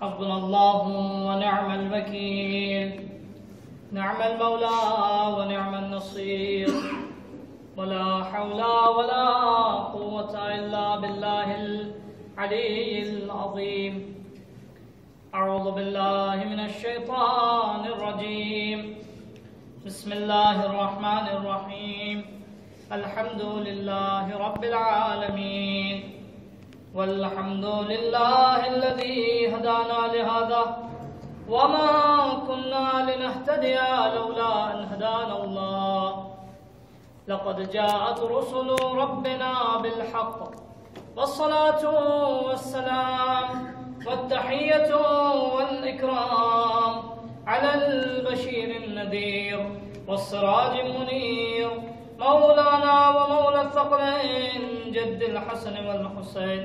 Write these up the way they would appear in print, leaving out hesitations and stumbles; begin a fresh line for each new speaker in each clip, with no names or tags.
حسبنا الله ونعم الوكيل، نعم المولى ونعم النصير، ولا حول ولا قوة إلا بالله العلي العظيم. أعوذ بالله من الشيطان الرجيم. بسم الله الرحمن الرحيم. الحمد لله رب العالمين، والحمد لله الذي هدانا لهذا وما كنا لنهتدي لولا أن هدانا الله. لقد جاءت رسل ربنا بالحق، والصلاة والسلام والتحية والإكرام على البشير النذير والسراج المنير، مولانا ومولى الثقلين جد الحسن والحسين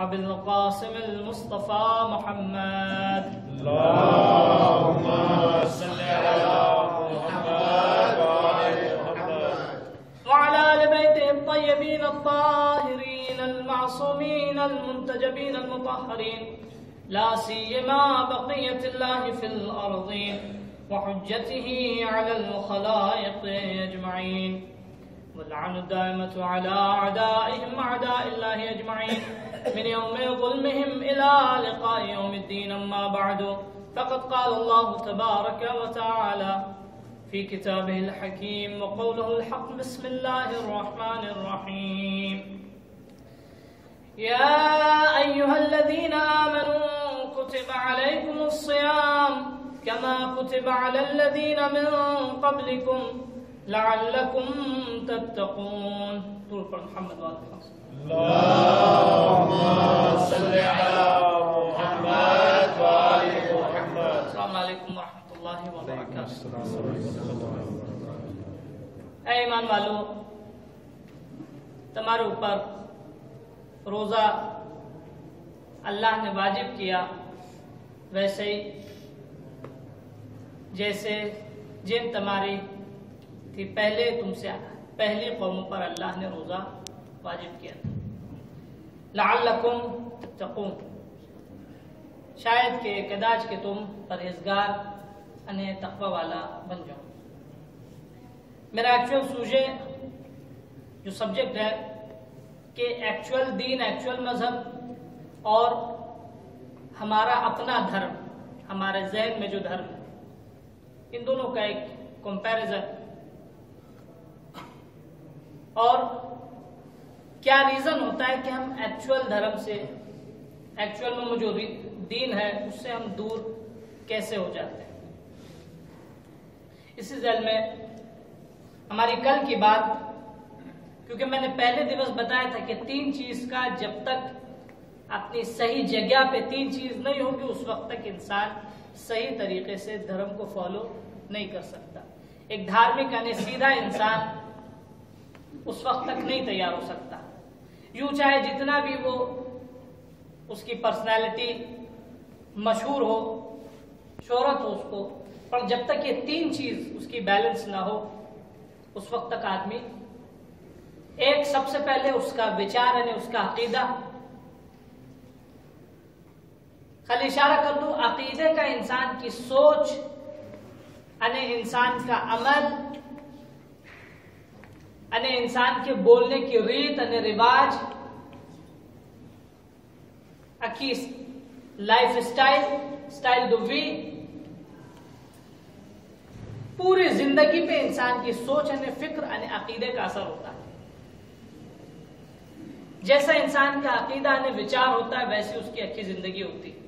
أبي القاسم المصطفى محمد.
اللهم صل على محمد وآل محمد
وعلى آل بيته الطيبين الطاهرين المعصومين المنتجبين المطهرين، لا سيما بقية الله في الأرضين وحجته على الخلائق أجمعين، واللعنة الدائمة على أعدائهم أعداء الله أجمعين من يوم ظلمهم إلى لقاء يوم الدين. أما بعد، فقد قال الله تبارك وتعالى في كتابه الحكيم وقوله الحق. بسم الله الرحمن الرحيم. يا أيها الذين آمنوا كتب عليكم الصيام كما كتب على الذين من قبلكم لعلكم تتقون. طول پر محمد وآل
اللهم صل على محمد وآل محمد.
السلام علیکم ورحمۃ اللہ وبرکاتہ. اے ایمان والو، تمہارے اوپر روزہ اللہ نے واجب کیا، ویسے ہی جیسے جن تمہاری تھی پہلے تم سے پہلی قوموں پر اللہ نے روزہ واجب کیا تھا. لعلکم تتقون، شاید کہ کداچ کہ تم پرہیزگار یعنی تقوی والا بن جاؤ. میرا ایکچوئل سوجے جو سبجیکٹ ہے کہ ایکچوئل دین، ایکچوئل مذہب اور ہمارا اپنا دھرم، ہمارے ذہن میں جو دھرم ہے، ان دونوں کا ایک کمپیریزن، اور کیا ریزن ہوتا ہے کہ ہم ایکچوئل دھرم سے، ایکچوئل میں جو دین ہے اس سے ہم دور کیسے ہو جاتے ہیں. اسی ذیل میں ہماری کل کی بات، کیونکہ میں نے پہلے دن بتایا تھا کہ تین چیز کا جب تک اپنی صحیح جگہ پہ تین چیز نہیں ہوگی اس وقت تک انسان صحیح طریقے سے دھرم کو فالو نہیں کر سکتا. ایک دھارمک یعنی سیدھا انسان اس وقت تک نہیں تیار ہو سکتا، یوں چاہے جتنا بھی وہ اس کی پرسنالٹی مشہور ہو، شہرت ہو اس کو، پر جب تک یہ تین چیز اس کی بیلنس نہ ہو اس وقت تک آدمی، ایک سب سے پہلے اس کا وچار یعنی اس کا عقیدہ. خالی اشارہ کر دوں، عقیدے کا انسان کی سوچ یعنی انسان کا عمل یعنی انسان کے بولنے کی ریت یعنی رواج، کی لائف اسٹائل دو وی، پوری زندگی پہ انسان کی سوچ یعنی فکر یعنی عقیدے کا اثر ہوتا ہے. جیسا انسان کا عقیدہ یعنی وچار ہوتا ہے ویسی اس کی اچھی زندگی ہوتی ہے.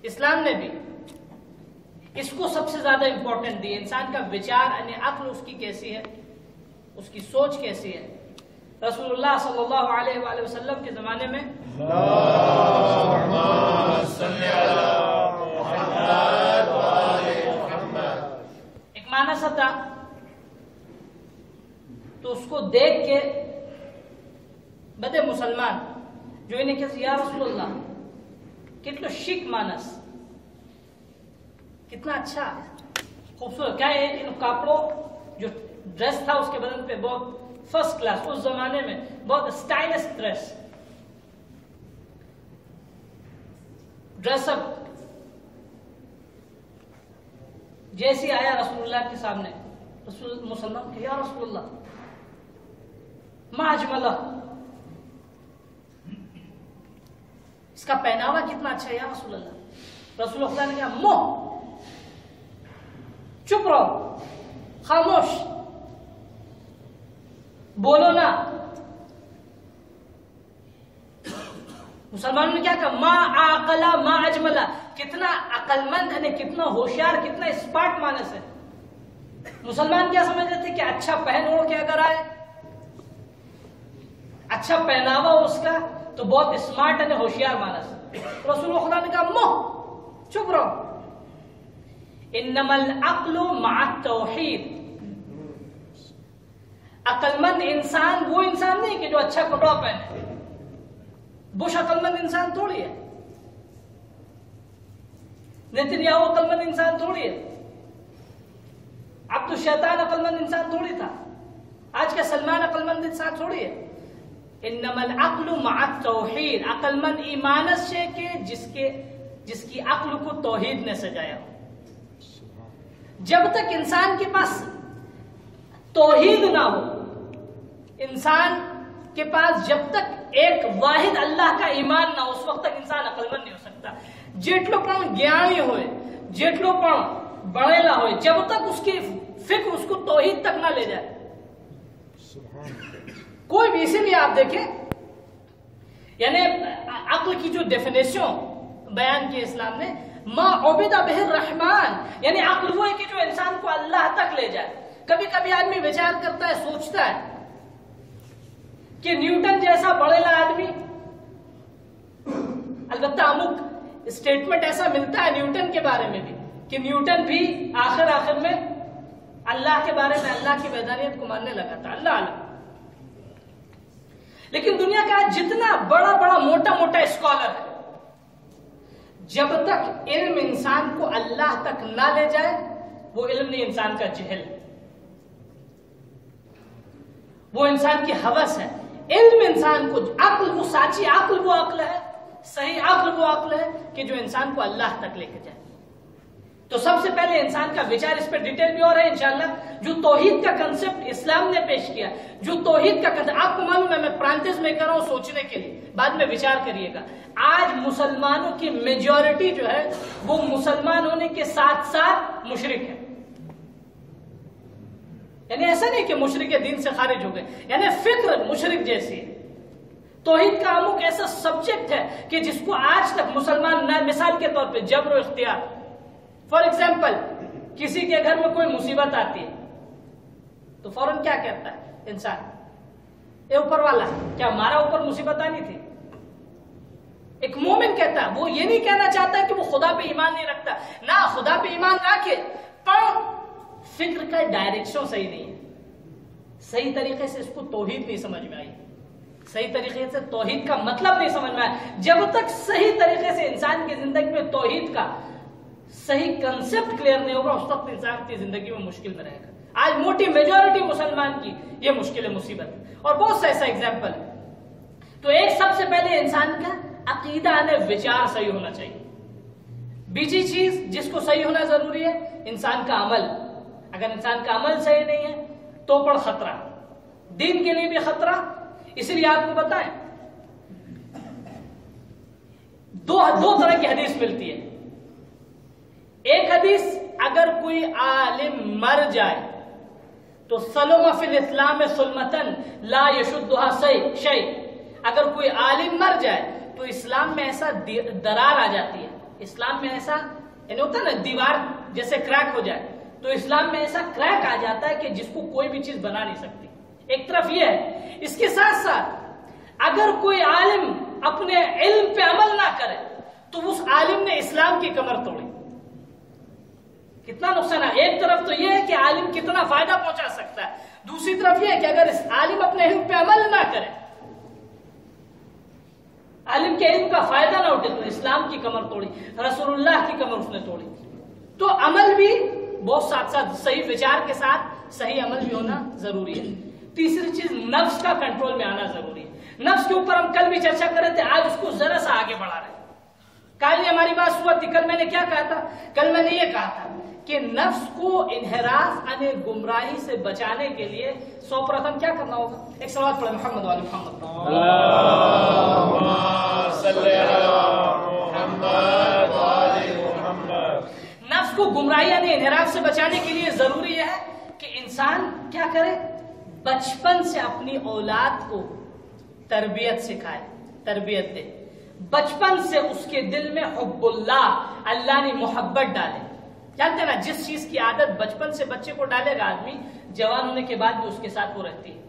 اسلام نے بھی اس کو سب سے زیادہ امپورٹنٹ دی. انسان کا وچار یعنی عقل اس کی کیسی ہے، اس کی سوچ کیسی ہے. رسول اللہ صلی اللہ علیہ وآلہ وسلم کے زمانے میں
اللهم صل على محمد وآل محمد
ایک مانس تھا، تو اس کو دیکھ کے بدے مسلمان جو انہیں کہتے یا رسول اللہ کتنا شک مانس، کتنا اچھا خوبصورت، کیا ہے ان کپڑوں جو ڈریس تھا اس کے بدن پہ بہت فرسٹ کلاس، اس زمانے میں بہت اسٹائلش ڈریس اپ جیسی آیا رسول اللہ کے سامنے، مسلمان کہ یا رسول اللہ ما اجملہ، اس کا پہناوا کتنا اچھا ہے یا رسول اللہ۔ رسول اللہ نے کہا منہ، چپ رہو، خاموش، بولو نا۔ مسلمانوں نے کیا کہا ما عاقلہ ما اجملہ، کتنا عقل مند ہے، کتنا ہوشیار، کتنا اسمارٹ مانس ہے۔ مسلمان کیا سمجھتے تھے کہ اچھا پہن اوڑھ کے اگر آئے، اچھا پہناوا اس کا تو بہت اسمارٹ ہے، ہوشیار مانس۔ رسول خدا نے کہا منہ، چپ رہو۔ انما العقل مع التوحید، عقل مند انسان وہ انسان نہیں کہ جو اچھا کپڑا پہنے، بش عقل مند انسان تھوڑی ہے، نیتنیاہو عقل مند انسان تھوڑی ہے، عبد الشیطان عقل مند انسان تھوڑی تھا، آج کا سلمان عقل مند انسان تھوڑی ہے۔ انما العقل مع التوحید، عقل مند ایمانس سے کہ جس کی عقل کو توحید نے سجایا ہو۔ جب تک انسان کے پاس توحید نہ ہو، انسان کے پاس جب تک ایک واحد اللہ کا ایمان نہ ہو، اس وقت تک انسان عقل مند نہیں ہو سکتا۔ جیٹلو پن گیانی ہوئے، جیٹلو پن بڑیلا ہوئے، جب تک اس کی فکر اس کو توحید تک نہ لے جائے، کوئی بھی، اسی لیے آپ دیکھیں یعنی عقل کی جو ڈیفینیشن بیان کی اسلام نے، ما عبد بہ الرحمن، یعنی عقل وہ ہے کہ جو انسان کو اللہ تک لے جائے۔ کبھی کبھی آدمی وچار کرتا ہے، سوچتا ہے کہ نیوٹن جیسا بڑیلا آدمی، البتہ امک اسٹیٹمنٹ ایسا ملتا ہے نیوٹن کے بارے میں بھی کہ نیوٹن بھی آخر میں اللہ کے بارے میں، اللہ کی وحدانیت کو ماننے لگا تھا، اللہ عالم۔ لیکن دنیا کا جتنا بڑا موٹا اسکالر ہے، جب تک علم انسان کو اللہ تک نہ لے جائے، وہ علم نہیں، انسان کا جہل، وہ انسان کی ہوس ہے۔ علم انسان کو، عقل وہ سچی عقل، وہ عقل ہے، صحیح عقل وہ عقل ہے کہ جو انسان کو اللہ تک لے کے جائے۔ تو سب سے پہلے انسان کا وچار، اس پہ ڈیٹیل بھی اور ہے انشاءاللہ، جو توحید کا کنسپٹ اسلام نے پیش کیا، جو توحید کا کنسپٹ، آپ کو معلوم ہے میں پرانتھس میں کر رہا ہوں سوچنے کے لیے، بعد میں وچار کریے گا۔ آج مسلمانوں کی میجورٹی جو ہے وہ مسلمان ہونے کے ساتھ ساتھ مشرک ہے، یعنی ایسا نہیں کہ مشرک دین سے خارج ہو گئے، یعنی فکر مشرک جیسی ہے۔ توحید کا امک ایسا سبجیکٹ ہے کہ جس کو آج تک مسلمان، مثال کے طور پہ جبر و اختیار، فار ایگزامپل کسی کے گھر میں کوئی مصیبت آتی ہے تو فوراً کیا کہتا ہے انسان، اے اوپر والا کیا ہمارا اوپر مصیبت آنی تھی؟ ایک مومن کہتا ہے، وہ یہ نہیں کہنا چاہتا کہ وہ خدا پہ ایمان نہیں رکھتا، نہ خدا پہ ایمان رکھے، پر فکر کا ڈائریکشن صحیح نہیں ہے، صحیح طریقے سے اس کو توحید نہیں سمجھ میں آئی، صحیح طریقے سے توحید کا مطلب نہیں سمجھ میں آیا۔ جب تک صحیح طریقے سے انسان کی زندگی میں توحید کا صحیح کنسپٹ کلیئر نہیں ہوگا، اس وقت انسان کی زندگی میں مشکل میں رہے گا۔ آج موٹی میجورٹی مسلمان کی یہ مشکل ہے، مصیبت، اور بہت سا ایسا ایگزامپل ہے۔ تو ایک سب سے پہلے انسان کا عقیدہ نے وچار صحیح ہونا چاہیے۔ بیجی چیز جس کو صحیح ہونا ضروری ہے انسان کا عمل، اگر انسان کا عمل صحیح نہیں ہے تو پر خطرہ، دین کے لیے بھی خطرہ۔ اسی لیے آپ کو بتائیں دو طرح کی حدیث ملتی ہے۔ ایک حدیث، اگر کوئی عالم مر جائے تو سلم فی الاسلام سلمتن لا یشدها شیء، اگر کوئی عالم مر جائے تو اسلام میں ایسا درار آ جاتی ہے، اسلام میں ایسا یعنی ہوتا ہے نا دیوار جیسے کریک ہو جائے، تو اسلام میں ایسا کریک آ جاتا ہے کہ جس کو کوئی بھی چیز بنا نہیں سکتی۔ ایک طرف یہ ہے، اس کے ساتھ ساتھ اگر کوئی عالم اپنے علم پہ عمل نہ کرے تو اس عالم نے اسلام کی کمر توڑی۔ کتنا نقصان ہے، ایک طرف تو یہ ہے کہ عالم کتنا فائدہ پہنچا سکتا ہے، دوسری طرف یہ ہے کہ اگر اس عالم اپنے علم پہ عمل نہ کرے، عالم کے علم کا فائدہ نہ اٹھے، تو اسلام کی کمر توڑی، رسول اللہ کی کمر اس نے توڑی۔ تو عمل بھی بہت ساتھ ساتھ صحیح وچار کے ساتھ صحیح عمل بھی ہونا ضروری ہے۔ تیسری چیز، نفس کا کنٹرول میں آنا ضروری ہے۔ نفس کے اوپر ہم کل بھی چرچا کر رہے تھے، آج اس کو ذرا سا آگے بڑھا رہے ہیں۔ کل ہی ہماری بات ہوا تھی، کل میں نے کیا کہا تھا؟ کل میں نے یہ کہا تھا کہ نفس کو انحراف یعنی گمراہی سے بچانے کے لیے سو پرتم کیا کرنا ہوگا؟ ایک سوال پڑھے محمد والے محمد.
اللهم صل على محمد وآل محمد.
نفس کو گمراہی یعنی انحراف سے بچانے کے لیے ضروری ہے کہ انسان کیا کرے؟ بچپن سے اپنی اولاد کو تربیت سکھائے، تربیت دے. بچپن سے اس کے دل میں حب اللہ نے محبت ڈالے. جانتے ہیں نا جس چیز کی عادت بچپن سے بچے کو ڈالے گا آدمی، جوان ہونے کے بعد بھی اس کے ساتھ وہ رہتی ہے.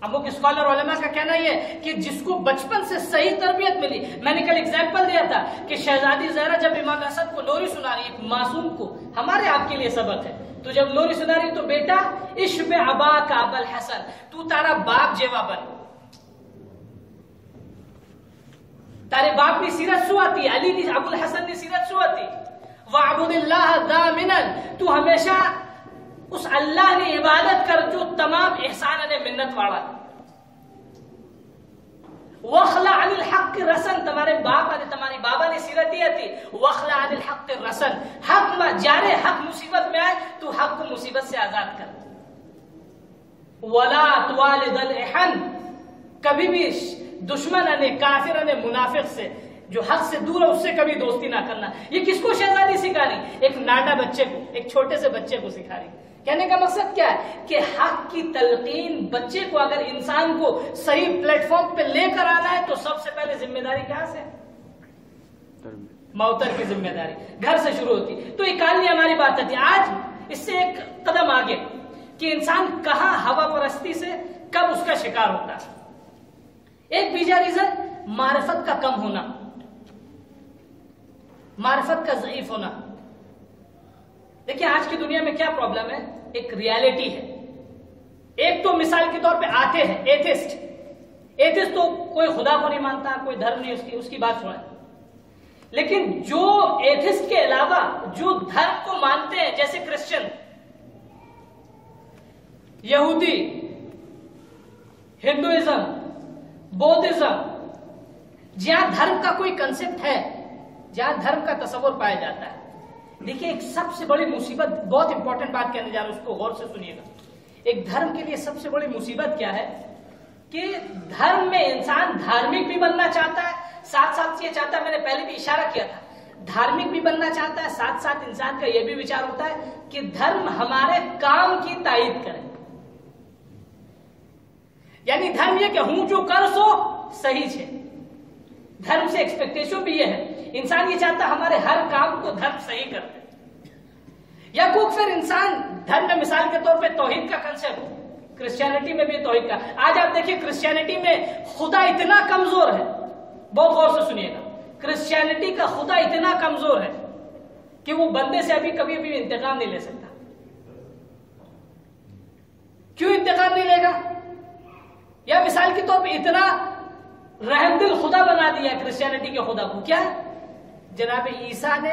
اب وہ اسکالر علماء کا کہنا یہ ہے کہ جس کو بچپن سے صحیح تربیت ملی. میں نے کل ایگزامپل دیا تھا کہ شہزادی زہرا جب امام حسن کو لوری سنا رہی، ایک معصوم کو، ہمارے آپ کے لیے سبق ہے، تو جب لوری سنا رہی تو بیٹا اشب ابا کا ابو الحسن، تو تارا باپ جیوا بن. تارے باپ کی سیرت سو آتی، علی کی ابو الحسن کی سیرت سو آتی. وَعْبُدِ اللَّهَ دَامِنًا، تو ہمیشہ اس اللہ نے عبادت کر جو تمام احسان نے منت واڑا. وَخْلَعْ عَنِ الْحَقِّ رَسَن، تمہارے باپ نے تمہاری بابا نے سیرت دی تھی. وَخْلَعْ عَنِ الْحَقِّ رَسَن، حق میں جارے حق مصیبت میں آئے تو حق کو مصیبت سے آزاد کر. وَلَا تُوَالِدَ الْإِحَنْ، کبھی بھی دشمن نے کافر نے منافق سے جو حق سے دور ہے اس سے کبھی دوستی نہ کرنا. یہ کس کو شہزادی سکھا رہی؟ ایک ناٹا بچے کو، ایک چھوٹے سے بچے کو سکھا رہی. کہنے کا مقصد کیا ہے کہ حق کی تلقین بچے کو اگر انسان کو صحیح پلیٹ فارم پہ لے کر آنا ہے تو سب سے پہلے ذمہ داری کہاں سے؟ موتر کی ذمہ داری گھر سے شروع ہوتی. تو اکالی ہماری بات آتی. آج اس سے ایک قدم آگے کہ انسان کہاں ہوا پرستی سے کب اس کا شکار ہوتا ہے. ایک بیجا ریزن معرفت کا کم ہونا، معرفت کا ضعیف ہونا. دیکھیں آج کی دنیا میں کیا پرابلم ہے، ایک ریالٹی ہے. ایک تو مثال کے طور پہ آتے ہیں ایتھسٹ. ایتھسٹ تو کوئی خدا کو نہیں مانتا، کوئی دھرم نہیں اس کی بات سنائے. لیکن جو ایتھسٹ کے علاوہ جو دھرم کو مانتے ہیں جیسے کرسچن، یہودی، ہندوازم، بودھزم، جہاں دھرم کا کوئی کنسپٹ ہے، جہاں دھرم کا تصور پایا جاتا ہے. دیکھیں ایک سب سے بڑی مصیبت، بہت امپورٹنٹ بات کہنے جا رہا ہوں، اس کو غور سے سنیے گا. ایک دھرم کے لیے سب سے بڑی مصیبت کیا ہے کہ دھرم میں انسان دھارمک بھی بننا چاہتا ہے، ساتھ ساتھ یہ چاہتا ہے، میں نے پہلے بھی اشارہ کیا تھا، دھارمک بھی بننا چاہتا ہے، ساتھ ساتھ انسان کا یہ بھی وچار ہوتا ہے کہ دھرم ہمارے کام کی تائید کرے. یعنی دھرم یہ کہ ہوں جو کر سو صحیح ہے. دھرم سے ایکسپیکٹیشن بھی یہ ہے، انسان یہ چاہتا ہے ہمارے ہر کام کو دھرم صحیح کر دے. یا کوئی پھر انسان دھرم میں مثال کے طور پہ توحید کا کنسپٹ، کرسچینٹی میں بھی توحید کا. آج آپ دیکھیں کرسچینٹی میں خدا اتنا کمزور ہے، بہت غور سے سنیے گا، کرسچینٹی کا خدا اتنا کمزور ہے کہ وہ بندے سے ابھی کبھی بھی انتقام نہیں لے سکتا. کیوں انتقام نہیں لے گا؟ یا مثال کے طور پہ اتنا رحم دل خدا بنا دیا کرسچینٹی کے خدا کو. کیا جناب عیسیٰ نے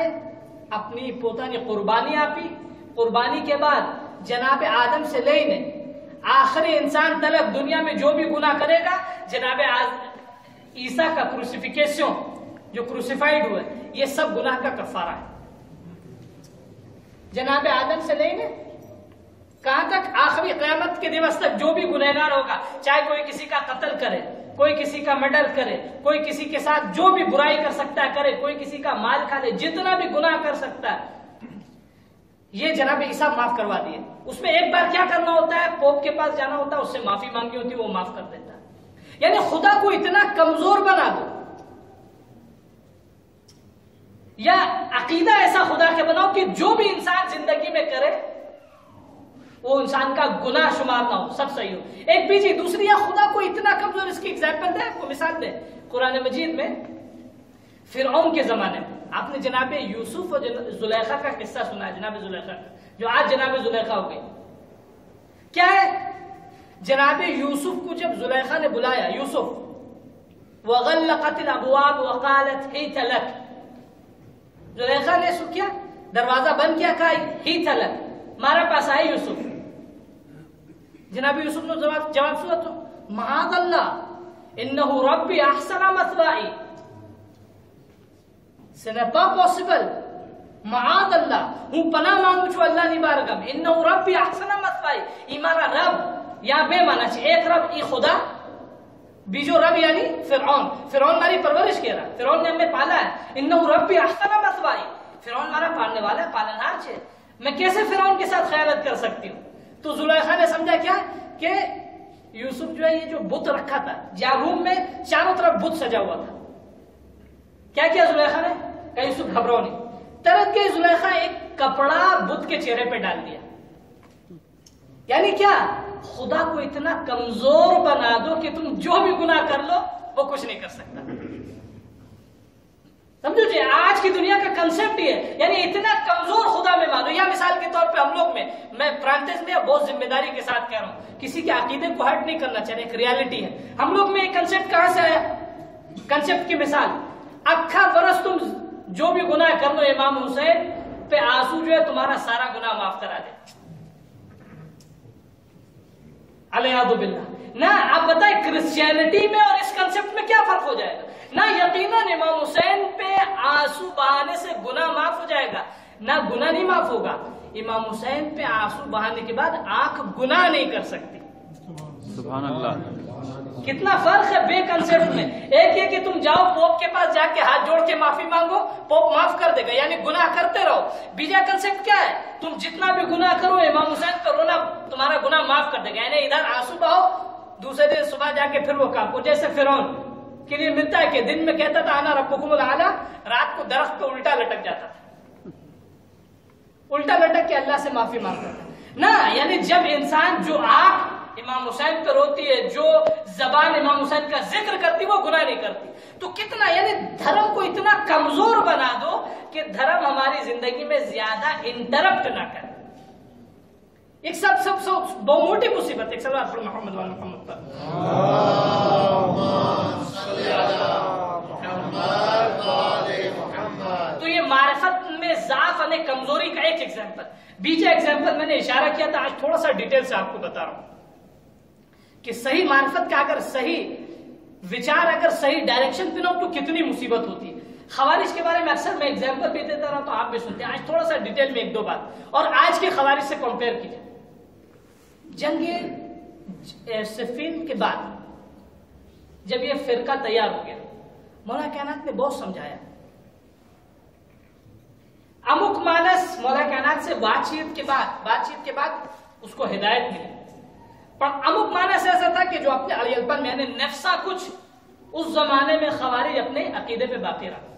اپنی پوتانی قربانی آپی، قربانی کے بعد جناب آدم سے لے نے آخری انسان تلک دنیا میں جو بھی گناہ کرے گا، جناب عیسیٰ کا کروسیفیکیشن جو کروسیفائیڈ ہوئے، یہ سب گناہ کا کفارہ ہے. جناب آدم سے لے نے کہاں تک؟ آخری قیامت کے دن تک جو بھی گنہگار ہوگا، چاہے کوئی کسی کا قتل کرے، کوئی کسی کا مرڈر کرے، کوئی کسی کے ساتھ جو بھی برائی کر سکتا ہے کرے، کوئی کسی کا مال کھا لے، جتنا بھی گناہ کر سکتا ہے، یہ جناب عیسیٰ معاف کروا دیے. اس میں ایک بار کیا کرنا ہوتا ہے؟ پوپ کے پاس جانا ہوتا ہے، اس سے معافی مانگی ہوتی ہے، وہ معاف کر دیتا ہے. یعنی خدا کو اتنا کمزور بنا دو، یا عقیدہ ایسا خدا کے بناؤ کہ جو بھی انسان زندگی میں کرے وہ انسان کا گناہ شمار نہ ہو، سب صحیح ہو. ایک پیچھے دوسری، یا خدا کو اتنا کمزور. اس کی ایگزامپل دے، آپ کو مثال دے. قرآن مجید میں فرعون کے زمانے میں آپ نے جناب یوسف اور زلیخا کا قصہ سنا ہے. جناب زلیخا کا جو آج جناب زلیخا ہو گئی، کیا ہے؟ جناب یوسف کو جب زلیخا نے بلایا، یوسف وغلقت الابواب وقالت ہیت لک، زلیخا نے کیا؟ دروازہ بند کیا، کہا ہیت لک، ہمارے پاس آئے یوسف. جناب یوسف نے جواب سنا تو معاذ اللہ انہو ربی احسن مثوائی، ce n'est pas possible، معاذ اللہ ہوں پناہ مانگو چھو اللہ نی بارگم انہو ربی احسن مثوائی ای مارا رب یا بے مانا چھے ایک رب ای خدا بیجو رب یعنی فرعون ماری پرورش کہہ رہا فرعون نے ہمیں پالا ہے انہو ربی احسن مثوائی فرعون مارا پالنے والا ہے پالنہار چھے میں کیسے فرعون کے ساتھ خیانت کر سکتی ہوں تو زلیخا نے سمجھا کیا کہ یوسف جو ہے یہ جو بت رکھا تھا جاروم میں چاروں طرف بت سجا ہوا تھا کیا کیا زلیخا نے کہا یوسف گھبراؤ نہیں ترت کے زلیخا ایک کپڑا بت کے چہرے پہ ڈال دیا یعنی کیا خدا کو اتنا کمزور بنا دو کہ تم جو بھی گناہ کر لو وہ کچھ نہیں کر سکتا سمجھو جی آج کی دنیا کا کنسپٹ یہ ہے یعنی اتنا کمزور خدا میں مانو یا مثال کے طور پہ ہم لوگ میں فرانسس میں بہت ذمہ داری کے ساتھ کہہ رہا ہوں کسی کے عقیدے کو ہرٹ نہیں کرنا چاہیے ایک ریالٹی ہے ہم لوگ میں ایک کنسپٹ کہاں سے آیا کنسپٹ کی مثال اکھا برس تم جو بھی گناہ کر لو امام حسین پہ آنسو جو ہے تمہارا سارا گناہ معاف کرا دے علیہ باللہ نہ آپ بتائیں کرسچینٹی میں اور اس کنسپٹ میں کیا فرق ہو جائے گا نہ یقیناً امام حسین پہ آنسو بہانے سے گناہ معاف ہو جائے گا نہ گناہ نہیں معاف ہوگا امام حسین پہ آنسو بہانے کے بعد آنکھ گناہ نہیں کر سکتی
سبحان اللہ
کتنا فرق ہے بے کنسپٹ میں ایک یہ کہ تم جاؤ پوپ کے پاس جا کے ہاتھ جوڑ کے معافی مانگو پوپ معاف کر دے گا یعنی گناہ کرتے رہو بیجا کنسپٹ کیا ہے تم جتنا بھی گناہ کرو امام حسین پہ رونا تمہارا گناہ معاف کر دے گا یعنی ادھر آنسو بہاؤ دوسرے دن صبح جا کے پھر وہ کام کو جیسے فرعون کے لیے ملتا ہے کہ دن میں کہتا تھا انا ربکم الاعلی رات کو درخت پہ الٹا لٹک جاتا تھا الٹا لٹک کے اللہ سے معافی مانگتا تھا نہ یعنی جب انسان جو آنکھ امام حسین پہ روتی ہے جو زبان امام حسین کا ذکر کرتی وہ گناہ نہیں کرتی تو کتنا یعنی دھرم کو اتنا کمزور بنا دو کہ دھرم ہماری زندگی میں زیادہ انٹرپٹ نہ کرے ایک سب بہت موٹی مصیبت ایک صلوات پر محمد و محمد پر تو یہ معرفت میں ضعف یعنی کمزوری کا ایک ایگزامپل بیجا ایگزامپل میں نے اشارہ کیا تھا آج تھوڑا سا ڈیٹیل سے آپ کو بتا رہا ہوں کہ صحیح معرفت کا اگر صحیح وچار اگر صحیح ڈائریکشن پہ نہ ہو تو کتنی مصیبت ہوتی ہے خوارج کے بارے میں اکثر میں ایگزامپل بھی دیتا رہا تو آپ بھی سنتے ہیں آج تھوڑا سا ڈیٹیل میں ایک دو بات اور آج کے خوارج سے کمپیئر کیجئے جنگ صفین کے بعد جب یہ فرقہ تیار ہو گیا مولا کائنات نے بہت سمجھایا امک مانس مولا کائنات سے بات چیت کے بعد اس کو ہدایت ملی پر امک مانس ایسا تھا کہ جو اپنے علیلپن میں یعنی نفسا کچھ اس زمانے میں خوارج اپنے عقیدے پہ باقی رہا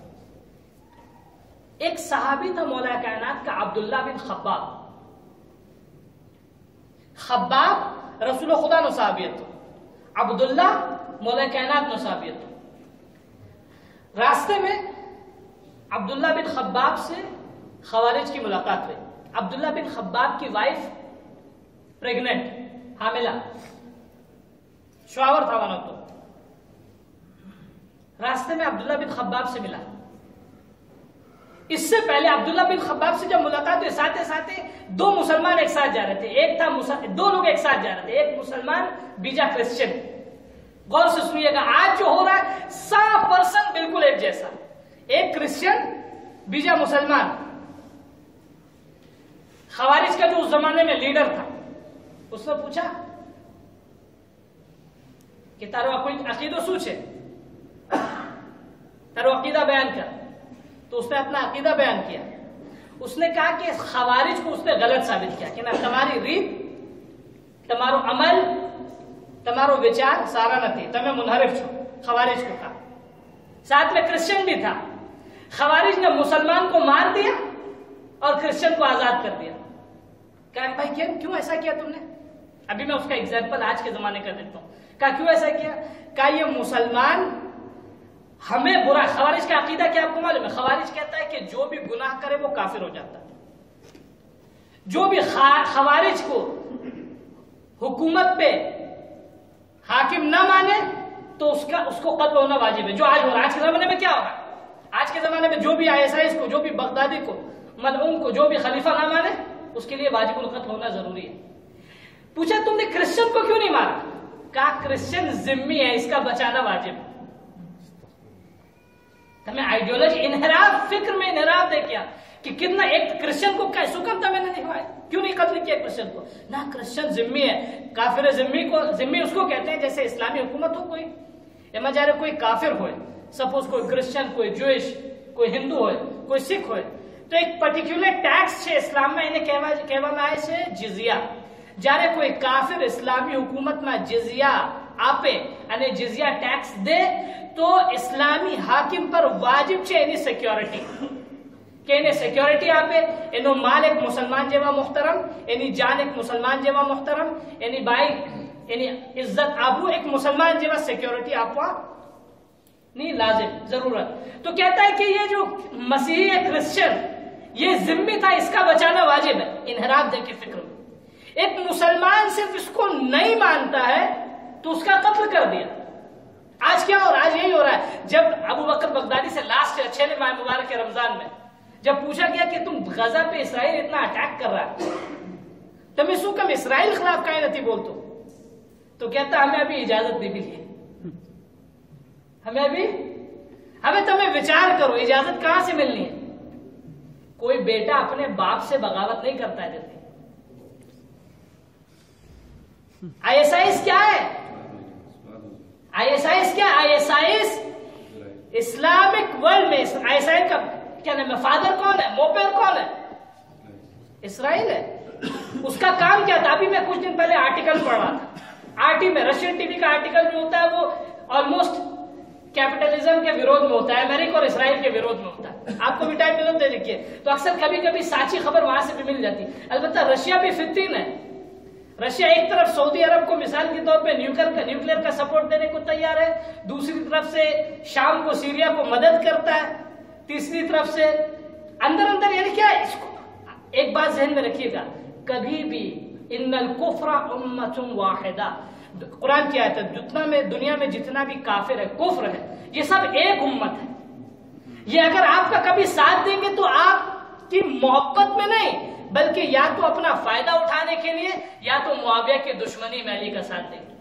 ایک صحابی تھا مولا کائنات کا عبداللہ بن خباب رسول خدا نو صحابیت عبداللہ مولا کائنات نو صحابیت راستے میں عبداللہ بن خباب سے خوارج کی ملاقات ہوئی عبداللہ بن خباب کی وائف پریگننٹ حاملہ شوہر تھا وہاں تو راستے میں عبداللہ بن خباب سے ملا اس سے پہلے عبداللہ بن خباب سے جب ملاقات ہوئی ساتھ دو مسلمان ایک ساتھ جا رہے تھے دو لوگ ایک ساتھ جا رہے تھے ایک مسلمان بیجا کرسچن غور سے سنیے گا آج جو ہو رہا ہے 100% بالکل ایک جیسا ایک کرسچن بیجا مسلمان خوارج کا جو اس زمانے میں لیڈر تھا اس نے پوچھا کہ تارو عقیدہ سوچے تارو عقیدہ بیان کر تو اس نے اپنا عقیدہ بیان کیا اس نے کہا کہ خوارج کو اس نے غلط ثابت کیا کہ نہ تمہاری ریت تمہارو عمل تمہارو وچار سارا نہ تھی تمہیں منحرف چھو خوارج کو کہا ساتھ میں کرسچن بھی تھا خوارج نے مسلمان کو مار دیا اور کرسچن کو آزاد کر دیا کہا بھائی کیوں ایسا کیا تم نے ابھی میں اس کا ایگزامپل آج کے زمانے کا دیتا ہوں کہا کیوں ایسا کیا کہا یہ مسلمان ہمیں برا خوارج کا عقیدہ کیا آپ کو معلوم ہے خوارج کہتا ہے کہ جو بھی گناہ کرے وہ کافر ہو جاتا ہے جو بھی خوارج کو حکومت پہ حاکم نہ مانے تو اس کو قتل ہونا واجب ہے جو آج ہو رہا ہے آج کے زمانے میں کیا ہو رہا ہے آج کے زمانے میں جو بھی ISIS کو جو بھی بغدادی کو ملعون کو جو بھی خلیفہ نہ مانے اس کے لیے واجب القتل ہونا ضروری ہے پوچھا تم نے کرسچن کو کیوں نہیں مارا کہا کرسچن ذمہ ہے اس کا بچانا واجب ہے تمہیں آئیڈیولوجی انحراف فکر میں انحراف دے کیا کہ کتنا ایک کرسچن کو کیا سکم تھا میں نے دکھوایا، کیوں نہیں قتل کیا کرسچن کو؟ نہ کرسچن ذمہ ہے، کافر ذمہ اس کو کہتے ہیں جیسے اسلامی حکومت ہو کوئی، اما جارے کوئی کافر ہوئے، سپوز کوئی کرسچن، کوئی جوئش، کوئی ہندو ہوئے، کوئی سکھ ہوئے، تو ایک پرٹیکولر ٹیکس ہے اسلام میں انہیں کہوا میں آئے سے جزیہ، جارے کوئی کافر اسلامی حکومت میں جزیہ آپے انہیں جزیہ ٹیکس دے تو اسلامی حاکم پر واجب چھے انہیں سیکیورٹی، کہ انہیں سیکیورٹی آپے، انہوں مال ایک مسلمان جیوا محترم، انہیں جان ایک مسلمان جیوا محترم، انہیں بائی انہیں عزت آبو ایک مسلمان جیوا سیکیورٹی آپوا نہیں لازم ضرورت۔ تو کہتا ہے کہ یہ جو مسیحی ہے کرسچن یہ ذمہ تھا، اس کا بچانا واجب ہے، انحراف دے کے فکر میں۔ ایک مسلمان صرف اس کو نہیں مانتا ہے تو اس کا قتل کر دیا۔ آج کیا ہو رہا ہے؟ آج یہی ہو رہا ہے۔ جب ابو بکر بغدادی سے لاسٹ 6 ماہ مبارک رمضان میں جب پوچھا گیا کہ تم غزہ پہ اسرائیل اتنا اٹیک کر رہا ہے، تمہیں سو کم اسرائیل خلاف کائیں نتی بولتو، تو کہتا ہمیں ابھی اجازت نہیں ملی ہے، ہمیں تمہیں وچار کرو اجازت کہاں سے ملنی ہے۔ کوئی بیٹا اپنے باپ سے بغاوت نہیں کرتا ہے جلدی۔ ISIS کیا ہے؟ ISIS کیا؟ ISIS اسلامک ورلڈ میں ISIS کا کیا نام ہے؟ فادر کون ہے؟ موپیر کون ہے؟ اسرائیل ہے۔ اس کا کام کیا تھا؟ ابھی میں کچھ دن پہلے آرٹیکل پڑھ رہا تھا، RT میں رشین ٹی وی کا آرٹیکل جو ہوتا ہے وہ آلموسٹ کیپٹلزم کے ویرود میں ہوتا ہے، امریکہ اور اسرائیل کے ویرود میں ہوتا ہے۔ آپ کو بھی ٹائم ملو دے دیکھیے، تو اکثر کبھی کبھی سچی خبر وہاں سے بھی مل جاتی۔ البتہ رشیا بھی فتین ہے۔ رشیا ایک طرف سعودی عرب کو مثال کے طور پہ نیوکلیر کا سپورٹ دینے کو تیار ہے، دوسری طرف سے شام کو سیریا کو مدد کرتا ہے، تیسری طرف سے اندر یعنی کیا ہے؟ اس کو ایک بات ذہن میں رکھیے گا، کبھی بھی ان الکفر امۃ واحدہ، قرآن کی آیت ہے، دنیا میں جتنا بھی کافر ہے، کفر ہے، یہ سب ایک امت ہے۔ یہ اگر آپ کا کبھی ساتھ دیں گے تو آپ کی محبت میں نہیں بلکہ یا تو اپنا فائدہ اٹھانے کے لیے یا تو معاویہ کی دشمنی میں علی کا ساتھ دیں گے۔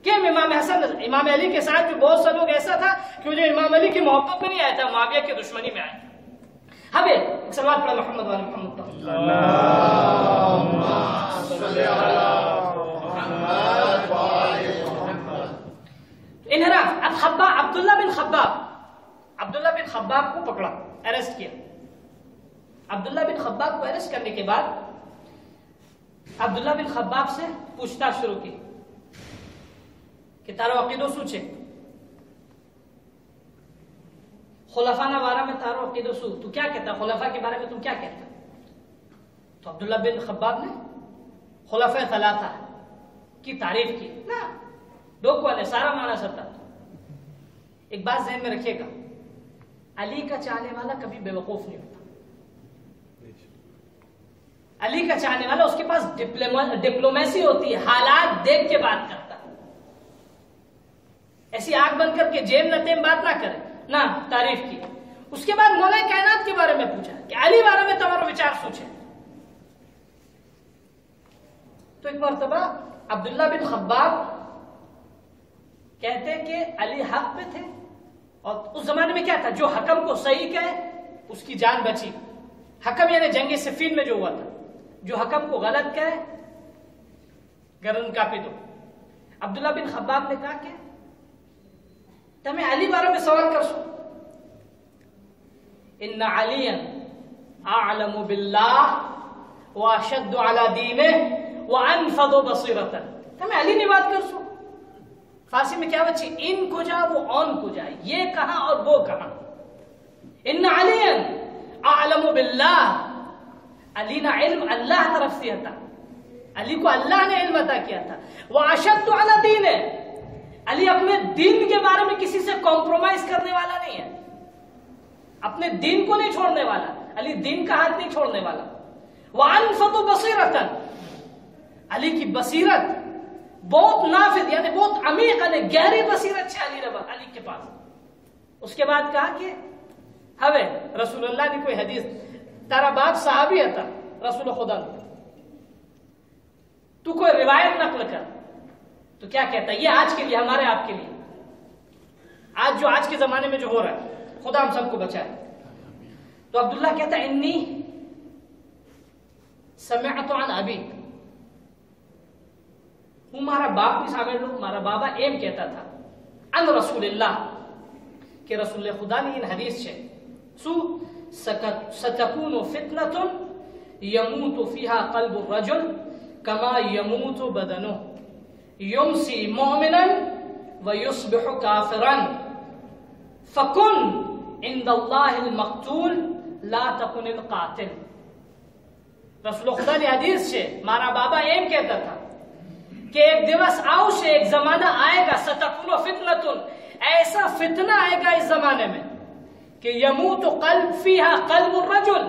کیا امام علی کے ساتھ بھی بہت سے لوگ ایسا تھا کہ جو امام علی کی محبت میں نہیں آیا تھا، معاویہ کی دشمنی میں آیا تھا۔ اب ایک سوال پڑھا محمد والی محمد انحراف۔ اب عبداللہ بن خباب کو پکڑا، اریسٹ کیا۔ عبداللہ بن خباب کو اریسٹ کرنے کے بعد عبداللہ بن خباب سے پوچھ تاچھ شروع کی کہ تارو عقیدو سو چھے، خلفانہ بارہ میں تارو عقیدو سو، تو کیا کہتا ہے خلفاء کے بارے میں، تم کیا کہتا؟ تو عبداللہ بن خباب نے خلفاء ثلاثہ کی تعریف کی، نا ڈوکو والے سارا معنی ستا۔ ایک بات ذہن میں رکھیے گا، علی کا چاہنے والا کبھی بے وقوف نہیں ہوتا۔ علی کا چاہنے والا اس کے پاس ڈپلومیسی ہوتی ہے، حالات دیکھ کے بات کرتا، ایسی آگ بند کر کے جیم نہ تیم بات نہ کرے، نہ تعریف کی۔ اس کے بعد مولا کائنات کے بارے میں پوچھا کہ علی بارے میں تمہارا وچار سوچے۔ تو ایک مرتبہ عبداللہ بن خباب کہتے کہ علی حق پہ تھے، اور اس زمانے میں کیا تھا، جو حکم کو صحیح کہے اس کی جان بچی۔ حکم یعنی جنگ صفین میں جو ہوا تھا، جو حکم کو غلط کہے گردن کاپی دو۔ عبداللہ بن خباب نے کہا کہ تمہیں علی بارے میں سوال کر سو، ان علی اعلم باللہ واشد علی دینہ وانفض بصیرۃ، تمہیں علی نے بات کر سو۔ فارسی میں کیا بچی، ان کو جا وہ اون کو جائے، یہ کہاں اور وہ کہاں۔ ان علی اعلم باللہ، علی نہ علم اللہ طرف سے تھا، علی کو اللہ نے علم عطا کیا تھا۔ واشد علی دینہ، علی اپنے دین کے بارے میں کسی سے کمپرومائز کرنے والا نہیں ہے، اپنے دین کو نہیں چھوڑنے والا، علی دین کا ہاتھ نہیں چھوڑنے والا۔ وانفض بصیرۃ، علی کی بصیرت بہت نافذ یعنی بہت عمیق یعنی گہری بصیرت ہے علی کے پاس۔ اس کے بعد کہا کہ ہوے رسول اللہ نے کوئی حدیث، تارا باپ صحابی تھا رسول خدا نے، تو کوئی روایت نقل کر، تو کیا کہتا ہے؟ یہ آج کے لیے، ہمارے آپ کے لیے، آج کے زمانے میں جو ہو رہا ہے، خدا ہم سب کو بچائے۔ تو عبداللہ کہتا ہے انی سمعت عن ابی، ہمارا باپ بھی سامنے لو، ہمارا بابا ایم کہتا تھا ان رسول اللہ کہ رسول خدا نے ان حدیث سے سو ستکون فتنۃ یموت فیہا قلب الرجل کما یموت بدنہ یمسی مؤمنا ویصبح کافرا فکن عند اللہ المقتول لا تکن القاتل۔ رسول خدا نے حدیث سے ہمارا بابا ایم کہتا تھا کہ ایک دیوس آؤ سے ایک زمانہ آئے گا ستکون فتنۃ، ایسا فتنہ آئے گا اس زمانے میں کہ یموت قلب فیہا قلب الرجل،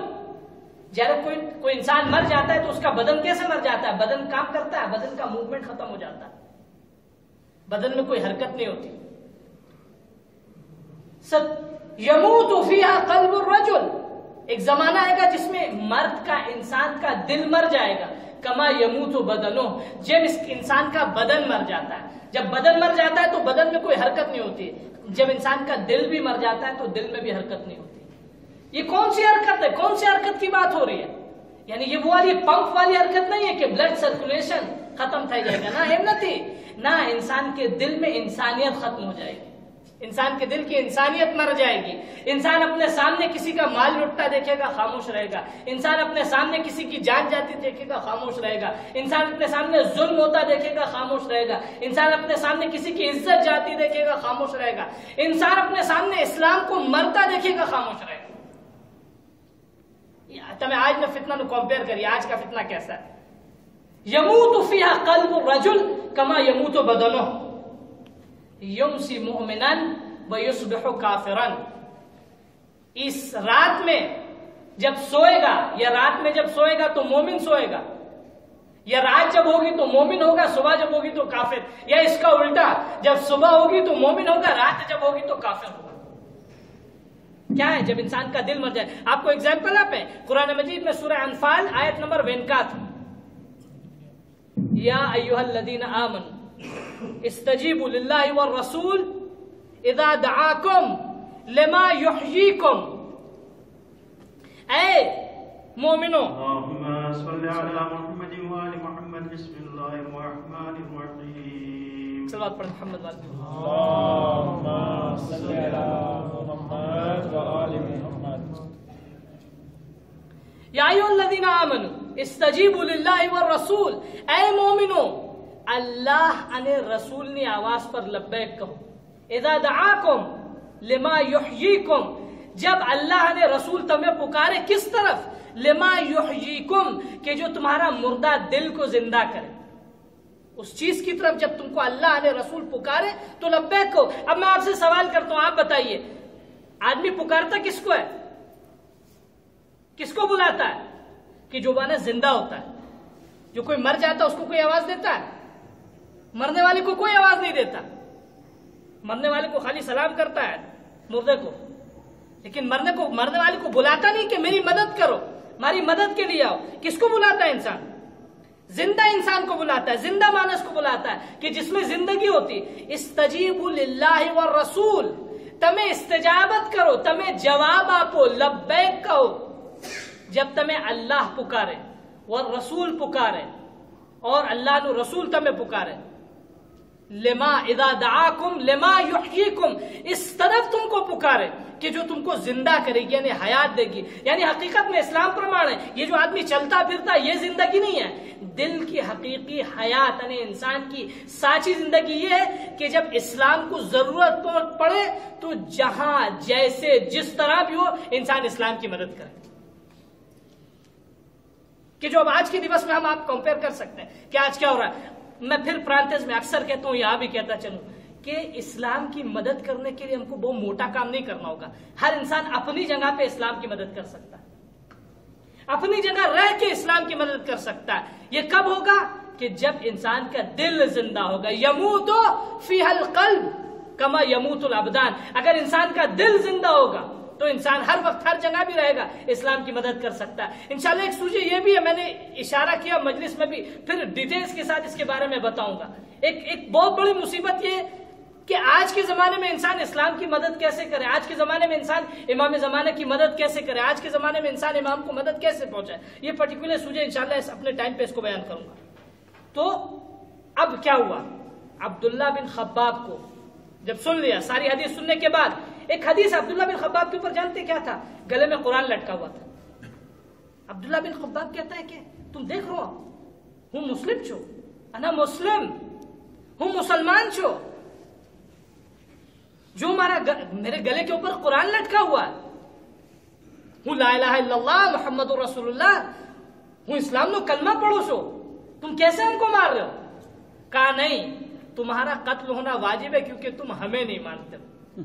جب کوئی انسان مر جاتا ہے تو اس کا بدن کیسے مر جاتا ہے؟ بدن کام کرتا ہے، بدن کا موومنٹ ختم ہو جاتا ہے، بدن میں کوئی حرکت نہیں ہوتی۔ یموت فیہا قلب الرجل، ایک زمانہ آئے گا جس میں مرد کا، انسان کا دل مر جائے گا، کما یموت بدنہ، جب اس انسان کا بدن مر جاتا ہے، جب بدن مر جاتا ہے تو بدن میں کوئی حرکت نہیں ہوتی، جب انسان کا دل بھی مر جاتا ہے تو دل میں بھی حرکت نہیں ہوتی۔ یہ کون سی حرکت ہے؟ کون سی حرکت کی بات ہو رہی ہے؟ یعنی یہ وہ والی پمپ والی حرکت نہیں ہے کہ بلڈ سرکولیشن ختم تھا جائے گا، نہ ہمتی نہ، انسان کے دل میں انسانیت ختم ہو جائے گی، انسان کے دل کی انسانیت مر جائے گی۔ انسان اپنے سامنے کسی کا مال لٹتا دیکھے گا خاموش رہے گا، انسان اپنے سامنے کسی کی جان جاتی دیکھے گا خاموش رہے گا، انسان اپنے سامنے ظلم ہوتا دیکھے گا خاموش رہے گا، انسان اپنے سامنے کسی کی عزت جاتی دیکھے گا خاموش رہے گا، انسان اپنے سامنے اسلام کو مرتا دیکھے گا خاموش رہے گا۔ تمہیں آج میں فتنہ نو کمپیئر کریے، آج کا فتنہ کیسا ہے؟ یموت فیہا قلب الرجل کما یموت بدنہ یمسی مؤمنا ویصبح کافرا۔ اس رات میں جب سوئے گا، یا رات میں جب سوئے گا تو مومن سوئے گا، یا رات جب ہوگی تو مومن ہوگا، صبح جب ہوگی تو کافر، یا اس کا الٹا، جب صبح ہوگی تو مومن ہوگا، رات جب ہوگی تو کافر ہوگا۔ کیا ہے؟ جب انسان کا دل مر جائے۔ آپ کو ایگزامپل آپ ہے قرآن مجید میں سورہ انفال آیت نمبر 61، یا ایھا الذین آمنوا استجیبوا للہ والرسول اذا دعاکم لما یحییکم، اے مومنو،
اللهم صل على محمد وآل محمد، بسم اللہ الرحمن الرحیم۔
صلوات پڑھ محمد والے۔
اللهم صل على محمد وآل محمد۔
یا ایھا الذین آمنوا استجیبوا للہ والرسول، اے مومنو اللہ ان رسول نے آواز پر لبیک کہو، اذا دعاکم لما یحییکم، جب اللہ نے رسول تمہیں پکارے کس طرف؟ لما یحییکم، کہ جو تمہارا مردہ دل کو زندہ کرے، اس چیز کی طرف جب تم کو اللہ نے رسول پکارے تو لبیک کہو۔ اب میں آپ سے سوال کرتا ہوں، آپ بتائیے آدمی پکارتا کس کو ہے؟ کس کو بلاتا ہے؟ کہ جو مانا زندہ ہوتا ہے۔ جو کوئی مر جاتا ہے اس کو کوئی آواز دیتا ہے؟ مرنے والے کو کوئی آواز نہیں دیتا، مرنے والے کو خالی سلام کرتا ہے مردے کو، لیکن مرنے والے کو بلاتا نہیں کہ میری مدد کرو، ہماری مدد کے لیے آؤ۔ کس کو بلاتا ہے انسان؟ زندہ انسان کو بلاتا ہے، زندہ مانس کو بلاتا ہے کہ جس میں زندگی ہوتی۔ استجیبوا للہ والرسول، تمہیں استجابت کرو، تمہیں جواب آپو، لبیک کہو جب تمہیں اللہ پکارے، والرسول پکارے، اور اللہ نے رسول تمہیں پکارے۔ لما اذا دعاکم لما یحییکم، اس طرف تم کو پکارے کہ جو تم کو زندہ کرے گی، یعنی حیات دے گی۔ یعنی حقیقت میں اسلام پرمان ہے، یہ جو آدمی چلتا پھرتا یہ زندگی نہیں ہے، دل کی حقیقی حیات، یعنی انسان کی سچی زندگی یہ ہے کہ جب اسلام کو ضرورت پڑے تو جہاں جیسے جس طرح بھی ہو انسان اسلام کی مدد کرے۔ کہ جو اب آج کے دیوس میں ہم آپ کمپیئر کر سکتے ہیں کہ آج کیا ہو رہا ہے۔ میں پھر پرانتز میں اکثر کہتا ہوں، یہاں بھی کہتا چلوں کہ اسلام کی مدد کرنے کے لیے ہم کو بہت موٹا کام نہیں کرنا ہوگا۔ ہر انسان اپنی جگہ پہ اسلام کی مدد کر سکتا ہے، اپنی جگہ رہ کے اسلام کی مدد کر سکتا ہے۔ یہ کب ہوگا؟ کہ جب انسان کا دل زندہ ہوگا۔ یموت فیہ القلب کما یموت الابدان، اگر انسان کا دل زندہ ہوگا تو انسان ہر وقت ہر جگہ بھی رہے گا، اسلام کی مدد کر سکتا ہے۔ انشاءاللہ ایک سوچے یہ بھی ہے، میں نے اشارہ کیا مجلس میں بھی، پھر ڈیٹیلز کے ساتھ اس کے بارے میں بتاؤں گا۔ ایک بہت بڑی مصیبت یہ کہ آج کے زمانے میں انسان اسلام کی مدد کیسے کرے، آج کے زمانے میں انسان امام زمانہ کی مدد کیسے کرے، آج کے زمانے میں انسان امام کو مدد کیسے پہنچائے. یہ پرٹیکولر سوچے انشاءاللہ اپنے ٹائم پہ اس کو بیان کروں گا. تو اب کیا ہوا، عبداللہ بن خباب کو جب سن لیا، ساری حدیث سننے کے بعد، ایک حدیث عبداللہ بن خباب کے اوپر جانتے کیا تھا؟ گلے میں قرآن لٹکا ہوا تھا. عبداللہ بن خباب کہتا ہے کہ تم دیکھ رہو ہوں مسلم چھو، انا مسلم ہوں، مسلمان چھو، جو میرے گلے کے اوپر قرآن لٹکا ہوا ہوں، لا الہ الا اللہ محمد رسول اللہ ہوں، اسلام نو کلمہ پڑھو سو، تم کیسے ہم کو مار رہے ہو؟ کہا نہیں، تمہارا قتل ہونا واجب ہے کیونکہ تم ہمیں نہیں مانتے ہو.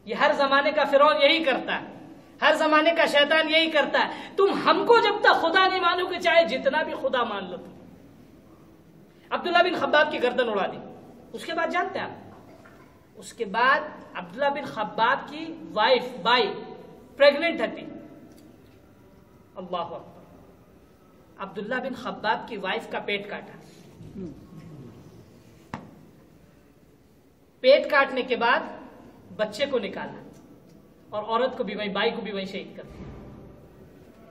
یہ ہر زمانے کا فرعون یہی کرتا ہے، ہر زمانے کا شیطان یہی کرتا ہے. تم ہم کو جب تک خدا نہیں مانو گے، چاہے جتنا بھی خدا مان لو. عبداللہ بن خباب کی گردن اڑا دی. اس کے بعد جانتے ہیں آپ، اس کے بعد عبداللہ بن خباب کی بائی پریگننٹ تھی. اللہ اکبر. عبداللہ بن خباب کی وائف کا پیٹ کاٹا. پیٹ کاٹنے کے بعد بچے کو نکالا اور عورت کو بھی وہیں، بائی کو بھی وہیں شہید کر دیا.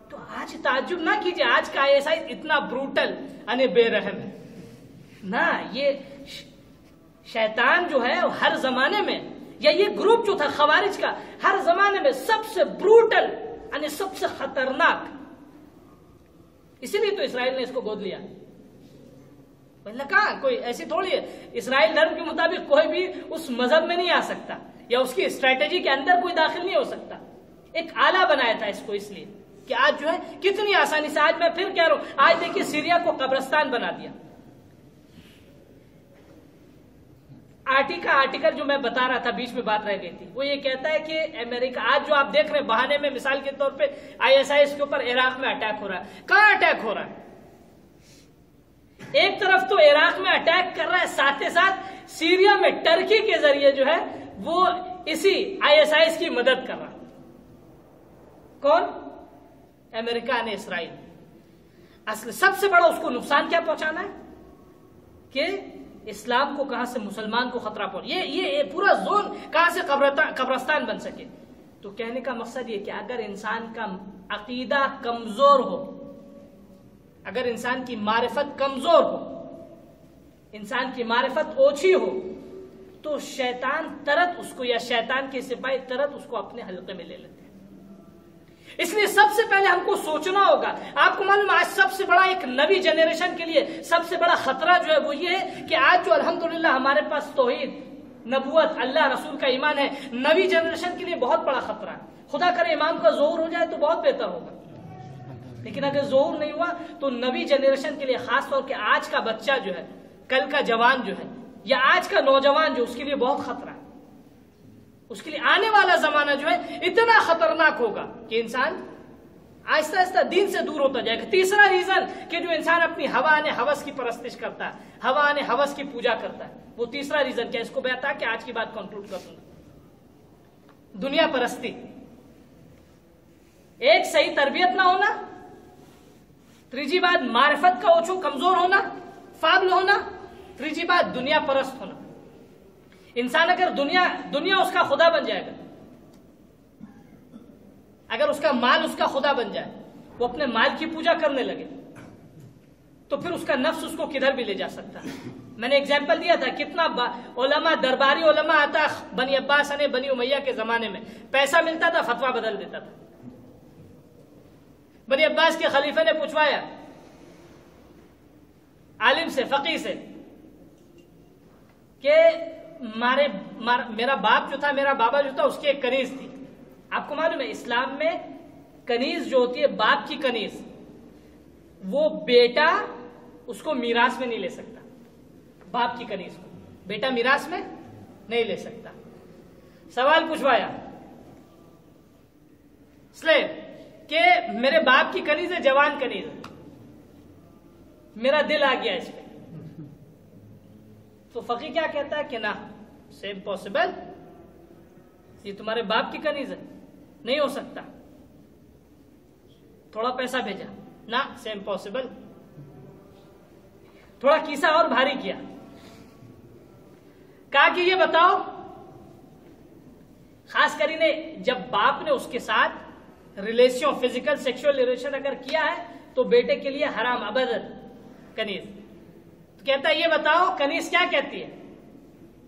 تو آج تعجب نہ کیجئے، آج کا ایسا اتنا بروٹل یعنی بے رحم ہے نہ. یہ شیطان جو ہے ہر زمانے میں، یا یہ گروپ جو تھا خوارج کا، ہر زمانے میں سب سے بروٹل یعنی سب سے خطرناک. اسی لیے تو اسرائیل نے اس کو گود لیا. پہلے کہا کوئی ایسی تھوڑی ہے، اسرائیل دھرم کے مطابق کوئی بھی اس مذہب میں نہیں آ سکتا، یا اس کی اسٹریٹجی کے اندر کوئی داخل نہیں ہو سکتا. ایک آلہ بنایا تھا اس کو، اس لیے کہ آج جو ہے کتنی آسانی سے، آج میں پھر کہہ رہا ہوں، آج دیکھیے سیریا کو قبرستان بنا دیا. آرٹیکل جو میں بتا رہا تھا، بیچ میں بات رہ گئی تھی، وہ یہ کہتا ہے کہ امریکہ آج جو آپ دیکھ رہے ہیں بہانے میں، مثال کے طور پہ ISIS کے اوپر عراق میں اٹیک ہو رہا ہے. کہاں اٹیک ہو رہا ہے؟ ایک طرف تو عراق میں اٹیک کر رہا ہے، ساتھ ہی ساتھ سیریا میں ٹرکی کے ذریعے جو ہے وہ اسی ISIS کی مدد کر رہا ہے. کون؟ امریکہ نے، اسرائیل. اصل سب سے بڑا اس کو نقصان کیا پہنچانا ہے کہ اسلام کو کہاں سے مسلمان کو خطرہ پہنچ، یہ پورا زون کہاں سے قبرستان بن سکے. تو کہنے کا مقصد یہ کہ اگر انسان کا عقیدہ کمزور ہو، اگر انسان کی معرفت کمزور ہو، انسان کی معرفت اوچھی ہو، تو شیطان ترت اس کو، یا شیطان کے سپاہی ترت اس کو اپنے حلقے میں لے لیتے ہیں. اس لیے سب سے پہلے ہم کو سوچنا ہوگا. آپ کو معلوم آج سب سے بڑا ایک نبی جنریشن کے لیے سب سے بڑا خطرہ جو ہے وہ یہ ہے کہ آج جو الحمدللہ ہمارے پاس توحید، نبوت، اللہ رسول کا ایمان ہے، نبی جنریشن کے لیے بہت بڑا خطرہ ہے. خدا کرے امام کا ظہور ہو جائے تو بہت بہتر ہوگا، لیکن اگر ظہور نہیں ہوا تو نبی جنریشن کے لیے، خاص طور پہ آج کا بچہ جو ہے، کل کا جوان جو ہے، یا آج کا نوجوان جو، اس کے لیے بہت خطرہ ہے. اس کے لیے آنے والا زمانہ جو ہے اتنا خطرناک ہوگا کہ انسان آہستہ آہستہ دین سے دور ہوتا جائے گا. تیسرا ریزن کہ جو انسان اپنی ہوا نے ہوس کی پرستش کرتا ہے، ہوا نے ہوس کی پوجا کرتا ہے، وہ تیسرا ریزن کیا؟ اس کو بتا کہ آج کی بات کنکلوڈ کر دوں گا. دنیا پرستی، ایک صحیح تربیت نہ ہونا، تیسری بات معرفت کا اوچھو کمزور ہونا، فاضل ہونا، تیسری بات دنیا پرست ہونا. انسان اگر دنیا اس کا خدا بن جائے گا، اگر اس کا مال اس کا خدا بن جائے، وہ اپنے مال کی پوجا کرنے لگے، تو پھر اس کا نفس اس کو کدھر بھی لے جا سکتا ہے. میں نے ایگزامپل دیا تھا کتنا علماء، درباری علماء آتا بنی عباس نے، بنی امیہ کے زمانے میں، پیسہ ملتا تھا فتویٰ بدل دیتا تھا. بنی عباس کے خلیفے نے پوچھوایا عالم سے، فقیہ سے، کہ میرا باپ جو تھا، میرا بابا جو تھا، اس کی ایک کنیز تھی. آپ کو معلوم ہے اسلام میں کنیز جو ہوتی ہے، باپ کی کنیز، وہ بیٹا اس کو میراث میں نہیں لے سکتا. باپ کی کنیز کو بیٹا میراث میں نہیں لے سکتا. سوال پوچھوایا سلیب کہ میرے باپ کی کنیز ہے، جوان کنیز ہے، میرا دل آ گیا اس پہ. تو فقیہ کیا کہتا ہے کہ نہ، سے امپاسبل، یہ تمہارے باپ کی کنیز ہے، نہیں ہو سکتا. تھوڑا پیسہ بھیجا، نہ، سے امپاسبل. تھوڑا کیسا اور بھاری کیا، کہا کہ یہ بتاؤ، خاص کر جب باپ نے اس کے ساتھ ریلیشن، فزیکل سیکشل ریلیشن اگر کیا ہے تو بیٹے کے لیے حرام ابداً کنیز. تو کہتا ہے یہ بتاؤ کنیز کیا کہتی ہے؟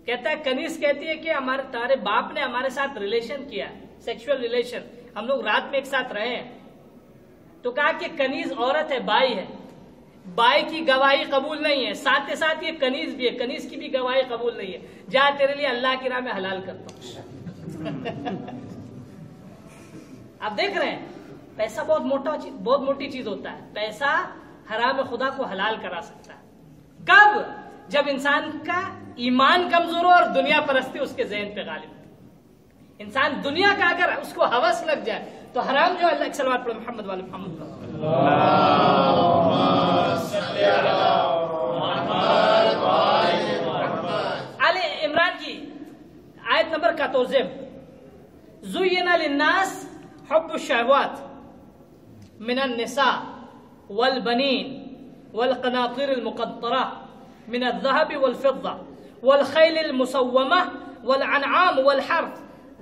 کہتا ہے کنیز کہتی ہے کہ تمہارے باپ نے ہمارے ساتھ ریلیشن کیا، سیکشل ریلیشن، ہم لوگ رات میں ایک ساتھ رہے ہیں. تو کہا کہ کنیز عورت ہے، بائی ہے، بائی کی گواہی قبول نہیں ہے، ساتھ ساتھ یہ کنیز بھی ہے، کنیز کی بھی گواہی قبول نہیں ہے، جا تیرے لیے اللہ کی راہ میں حلال کرتا ہوں. آپ دیکھ رہے ہیں پیسہ بہت موٹی چیز ہوتا ہے. پیسہ حرام خدا کو حلال کرا سکتا ہے. کب؟ جب انسان کا ایمان کمزور ہو اور دنیا پرستی اس کے ذہن پہ غالب ہو. انسان دنیا کا اگر اس کو ہوس لگ جائے تو حرام جو اللہ کی صلوات پڑھو محمد والے محمد آل عمران کی آیت نمبر 14. زُيِّنَ لِلنَّاسِ حُبُّ الشَّهَوَاتِ مِنَ النِّسَاءِ وَالْبَنِينَ وَالْقَنَاطِيرِ الْمُقَنطَرَةِ مِنَ الذَّهَبِ وَالْفِضَّةِ وَالْخَيْلِ الْمُسَوَّمَةِ وَالْأَنْعَامِ وَالْحَرْثِ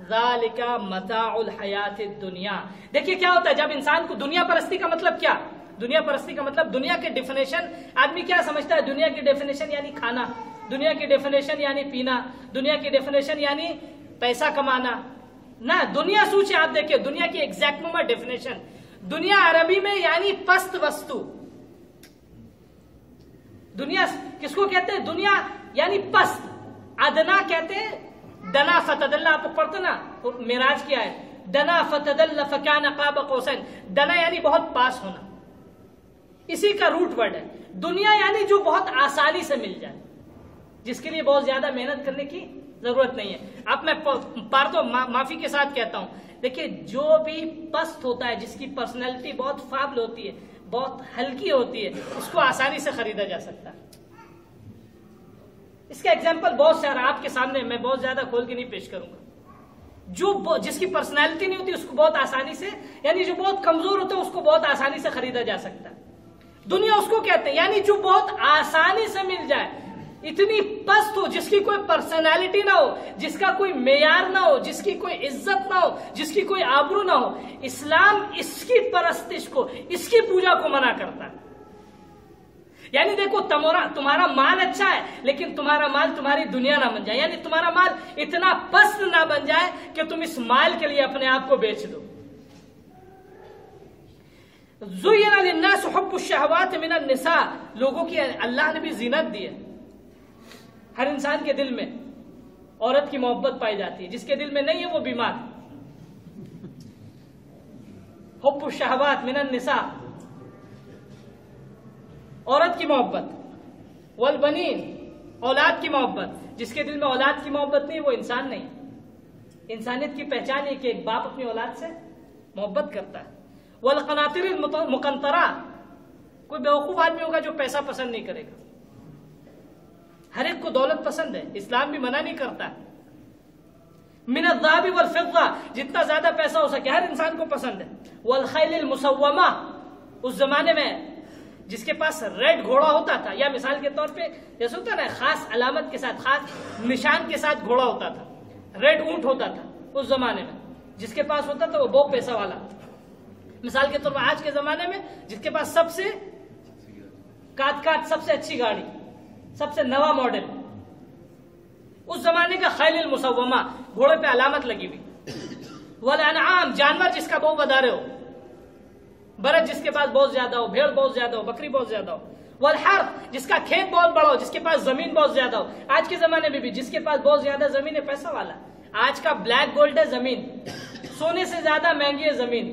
ذَلِكَ مَتَاعُ الْحَيَاةِ الدُّنْيَا. دیکھیے کیا ہوتا ہے جب انسان کو دنیا پرستی کا مطلب کیا؟ دنیا پرستی کا مطلب دنیا کے ڈیفینیشن، آدمی کیا سمجھتا ہے؟ دنیا کی ڈیفینیشن یعنی کھانا، دنیا کی ڈیفینیشن یعنی پینا، دنیا کی ڈیفینیشن یعنی پیسہ کمانا. نہ، دنیا سوچے آپ دیکھیں دنیا کی ایگزیکٹ ڈیفینیشن. دنیا عربی میں یعنی پست وستو. دنیا کس کو کہتے ہیں؟ دنیا یعنی پست. ادنا کہتے ہیں دنا فتدل. آپ پڑھتے نا معراج کیا ہے؟ دنا فتدل فکان قاب قوسین. دنا یعنی بہت پاس ہونا، اسی کا روٹ ورڈ ہے. دنیا یعنی جو بہت آسانی سے مل جائے، جس کے لیے بہت زیادہ محنت کرنے کی ضرورت نہیں ہے. اب میں پارتو معافی کے ساتھ کہتا ہوں، دیکھیے جو بھی پست ہوتا ہے، جس کی پرسنالٹی بہت فابل ہوتی ہے، بہت ہلکی ہوتی ہے، اس کو آسانی سے خریدا جا سکتا ہے. اس کا ایگزامپل بہت سارا آپ کے سامنے، میں بہت زیادہ کھول کے نہیں پیش کروں گا. جس کی پرسنالٹی نہیں ہوتی اس کو بہت آسانی سے، یعنی جو بہت کمزور ہوتا ہے اس کو بہت آسانی سے خریدا جا سکتا ہے. دنیا اس کو کہتے ہیں یعنی جو بہت آسانی سے مل جائے، اتنی پست ہو، جس کی کوئی پرسنالٹی نہ ہو، جس کا کوئی معیار نہ ہو، جس کی کوئی عزت نہ ہو، جس کی کوئی آبرو نہ ہو. اسلام اس کی پرستش کو، اس کی پوجا کو منع کرتا ہے. یعنی دیکھو تمہارا مال اچھا ہے، لیکن تمہارا مال تمہاری دنیا نہ بن جائے، یعنی تمہارا مال اتنا پست نہ بن جائے کہ تم اس مال کے لیے اپنے آپ کو بیچ دو. زُيِّنَ لِلنَّاسِ حُبُّ الشَّهَوَاتِ مِنَ النِّسَاءِ. لوگوں کی اللہ نے بھی زینت دی ہے. ہر انسان کے دل میں عورت کی محبت پائی جاتی ہے، جس کے دل میں نہیں ہے وہ بیمار. حب الشہوات من النساء، عورت کی محبت. والبنین، اولاد کی محبت. جس کے دل میں اولاد کی محبت نہیں وہ انسان نہیں. انسانیت کی پہچان ہے کہ ایک باپ اپنی اولاد سے محبت کرتا ہے. والقناطر المقنطرہ، کوئی بیوقوف آدمی ہوگا جو پیسہ پسند نہیں کرے گا. ہر ایک کو دولت پسند ہے، اسلام بھی منع نہیں کرتا. من الذهب والفضة، جتنا زیادہ پیسہ ہو سکے ہر انسان کو پسند ہے. والخیل المسومہ، اس زمانے میں جس کے پاس ریڈ گھوڑا ہوتا تھا، یا مثال کے طور پہ جیسے ہوتا نا خاص علامت کے ساتھ، خاص نشان کے ساتھ گھوڑا ہوتا تھا، ریڈ اونٹ ہوتا تھا اس زمانے میں. جس کے پاس ہوتا تھا وہ بہت پیسہ والا. مثال کے طور پر آج کے زمانے میں جس کے پاس سب سے کات سب سے اچھی گاڑی، سب سے نوا ماڈل، اس زمانے کا خیل المسومہ، گھوڑے پہ علامت لگی ہوئی. والانعام، جانور جس کا بہت بدارے ہو، برد جس کے پاس بہت زیادہ ہو، بھیڑ بہت زیادہ ہو، بکری بہت زیادہ ہو. والحرث، جس کا کھیت بہت بڑا ہو، جس کے پاس زمین بہت زیادہ ہو. آج کے زمانے میں بھی جس کے پاس بہت زیادہ زمین ہے پیسہ والا. آج کا بلیک گولڈ ہے زمین، سونے سے زیادہ مہنگی ہے زمین.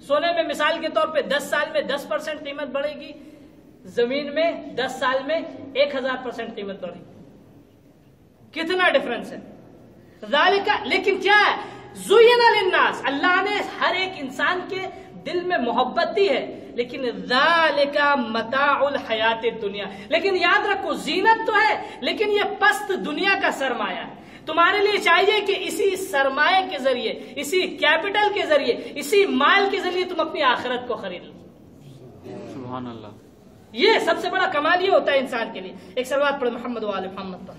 سونے میں مثال کے طور پہ 10 سال میں 10% قیمت بڑھے گی، زمین میں 10 سال میں 1000% قیمت بڑھے گی. کتنا ڈفرنس ہے. ذالک، لیکن کیا ہے؟ زُيِّنَ لِلنَّاسِ، اللہ نے ہر ایک انسان کے دل میں محبت دی ہے، لیکن ذالک متاع الحیات الدنیا. لیکن یاد رکھو زینت تو ہے، لیکن یہ پست دنیا کا سرمایہ ہے. تمہارے لیے چاہیے کہ اسی سرمایہ کے ذریعے، اسی کیپٹل کے ذریعے، اسی مال کے ذریعے تم اپنی آخرت کو خرید لو.
سبحان اللہ.
یہ سب سے بڑا کمال یہ ہوتا ہے انسان کے لیے. ایک صلوات پڑھے محمد وآل محمد پر.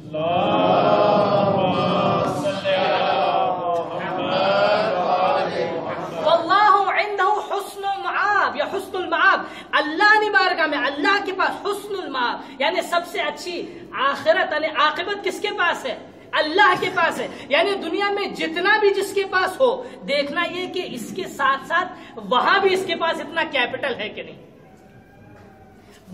واللہ عنده حسن المآب یا حسن المآب. اللہ نے بارگاہ میں، اللہ کے پاس حسن المآب یعنی سب سے اچھی آخرت، یعنی عاقبت کس کے پاس ہے؟ اللہ کے پاس ہے. یعنی دنیا میں جتنا بھی جس کے پاس ہو، دیکھنا یہ کہ اس کے ساتھ ساتھ وہاں بھی اس کے پاس اتنا کیپٹل ہے کہ نہیں.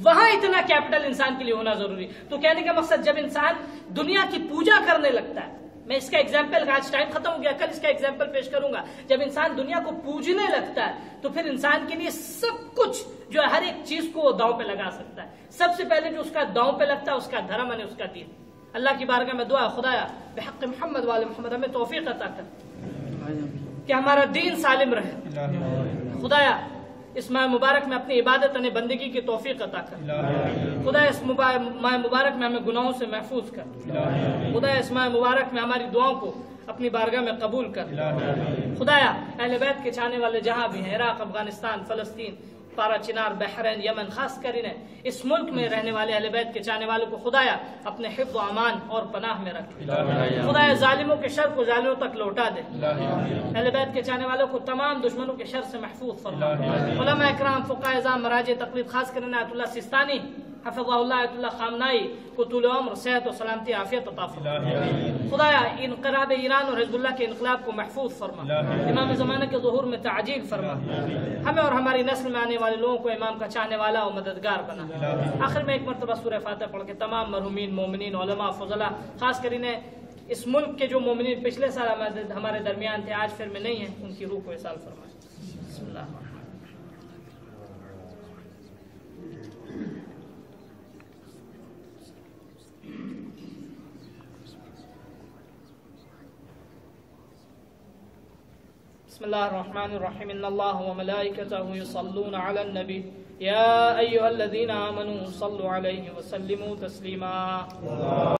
وہاں اتنا کیپٹل انسان کے لیے ہونا ضروری. تو کہنے کا مقصد جب انسان دنیا کی پوجا کرنے لگتا ہے، میں اس کا ایگزامپل، آج ٹائم ختم ہو گیا، کل اس کا ایگزامپل پیش کروں گا. جب انسان دنیا کو پوجنے لگتا ہے تو پھر انسان کے لیے سب کچھ جو ہے، ہر ایک چیز کو وہ داؤں پہ لگا سکتا ہے. سب سے پہلے جو اس کا داؤں پہ لگتا ہے اس کا دھرم ہے، اس کا دین. اللہ کی بارگاہ میں دعا، خدایا بحق محمد والے محمد ہمیں توفیق عطا کر کہ ہمارا دین سالم رہے. خدایا اس ماہ مبارک میں اپنی عبادت یعنی بندگی کی توفیق عطا کر. خدا اس ماہ مبارک میں ہمیں گناہوں سے محفوظ کر. خدا اس ماہ مبارک میں ہماری دعاؤں کو اپنی بارگاہ میں قبول کر. خدایا اہل بیت کے چاہنے والے جہاں بھی ہیں، عراق، افغانستان، فلسطین، پارا چنار، بحرین، یمن، خاص کر اس ملک میں رہنے والے اہل بیت کے چاہنے والوں کو خدایا اپنے حفظ و امان اور پناہ میں رکھ. خدایا ظالموں کے شر کو ظالموں تک لوٹا دے. اہل بیت کے چاہنے والوں کو تمام دشمنوں کے شر سے محفوظ فرما. علماء اکرام، فقہاء اعظام، مراجع تقلید، خاص کر آیت اللہ سستانی حفظہ اللہ، آیت اللہ خامنائی کو طول عمر، صحت و سلامتی، عافیت عطا فرما. خدایا انقلاب ایران اور حزب اللہ کے انقلاب کو محفوظ فرما. امام زمانہ کے ظہور میں تعجیل فرما. ہمیں اور ہماری نسل میں آنے والے لوگوں کو امام کا چاہنے والا اور مددگار بنا. آخر میں ایک مرتبہ سورہ فاتحہ پڑھ کے تمام مرحومین، مومنین، علماء، فضلاء، خاص کر اس ملک کے جو مومنین پچھلے سال ہمارے درمیان تھے، آج پھر میں نہیں ہیں، ان کی روح کو وصال فرمائے. بسم اللہ. بسم اللہ الرحمن الرحیم. ان اللہ وملائکتہ یصلون علی النبی یا ایھا الذین آمنوا صلوا علیہ وسلموا تسلیما.